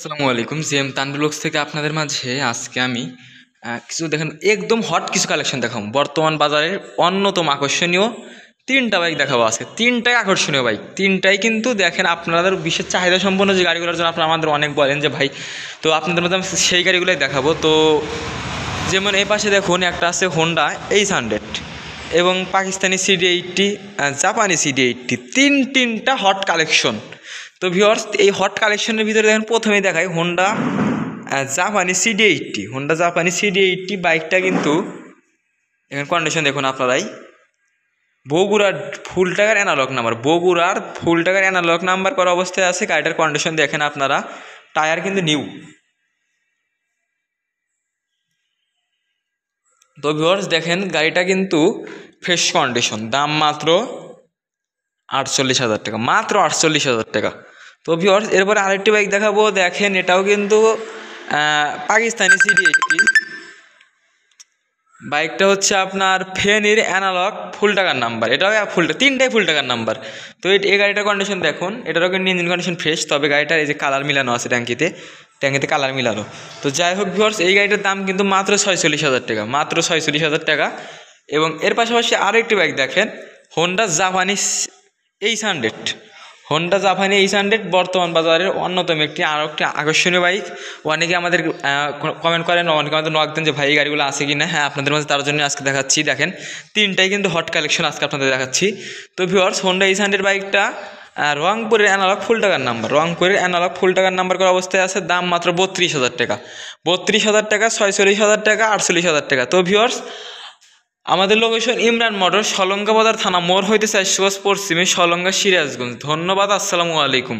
আসসালামু আলাইকুম, জিএম তানভীর থেকে আপনাদের মাঝে আজকে আমি কিছু দেখেন একদম হট কিছু কালেকশন দেখাবো। বর্তমান বাজারের অন্যতম আকর্ষণীয় তিনটা বাইক দেখাবো আজকে। তিনটাই আকর্ষণীয় বাইক, তিনটাই কিন্তু দেখেন আপনাদের বিশেষ চাহিদা সম্পন্ন যে গাড়িগুলোর জন্য আপনারা আমাদের অনেক বলেন যে ভাই, তো আপনাদের মধ্যে আমি সেই গাড়িগুলোই দেখাবো। তো যেমন এই পাশে দেখুন একটা আছে হোন্ডা H100 এবং পাকিস্তানি CD80, জাপানি CD80, তিনটা হট কালেকশন। তো ভিউয়ার্স, এই হট কালেকশনের ভিতরে দেখেন প্রথমেই দেখায় হোন্ডা জাপানি CD80 বাইকটা কিন্তু এখানে কন্ডিশন দেখুন আপনারাই। বগুড়ার ফুল টাকার অ্যানালগ নাম্বার করা অবস্থায় আছে গাড়িটার কন্ডিশন দেখেন আপনারা। টায়ার কিন্তু নিউ। তো ভিউয়ার্স দেখেন গাড়িটা কিন্তু ফ্রেশ কন্ডিশন, দাম মাত্র 48,000 টাকা, মাত্র 48,000 টাকা। তো ভিউয়ার্স এরপরে আরেকটি বাইক দেখাবো, দেখেন এটাও কিন্তু পাকিস্তানি CD80। বাইকটা হচ্ছে আপনার ফেনীর অ্যানালগ ফুল টাকার নাম্বার, এটাও তিনটাই ফুল টাকার নাম্বার। তো এই গাড়িটার কন্ডিশন দেখুন, এটারও কিন্তু ইঞ্জিন কন্ডিশন ফ্রেশ, তবে গাড়িটার এই যে কালার মিলানো আছে ট্যাঙ্কিতে কালার মিলানো। তো যাই হোক ভিউয়ার্স, এই গাড়িটার দাম কিন্তু মাত্র 46,000 টাকা, মাত্র 46,000 টাকা। এবং এর পাশাপাশি আরও একটি বাইক দেখেন, হোন্ডা জাপানি H100 বর্তমান বাজারের অন্যতম একটি আকর্ষণীয় বাইক। অনেকে আমাদের কমেন্ট করেন, অনেকে আমাদের নক দেন যে ভাই এই গাড়িগুলো আছে কি না। হ্যাঁ, আপনাদের মধ্যে তার জন্য আজকে দেখাচ্ছি। দেখেন তিনটাই কিন্তু হট কালেকশন আজকে আপনাদের দেখাচ্ছি। তো ভিউয়ার্স, হোন্ডা H100 বাইকটা রংপুরের অ্যানালগ ফুল টাকার নাম্বার করা অবস্থায় আছে, দাম মাত্র 32,000 টাকা, 32,000 টাকা, 46,000 টাকা, 48,000 টাকা। তো ভিউয়ার্স, আমাদের লোকেশন ইমরান মোটর, সলঙ্গা বাজার থানা মোড় হইতে 400 গজ পশ্চিমে, সলঙ্গা, সিরাজগঞ্জ। ধন্যবাদ, আসসালামু আলাইকুম।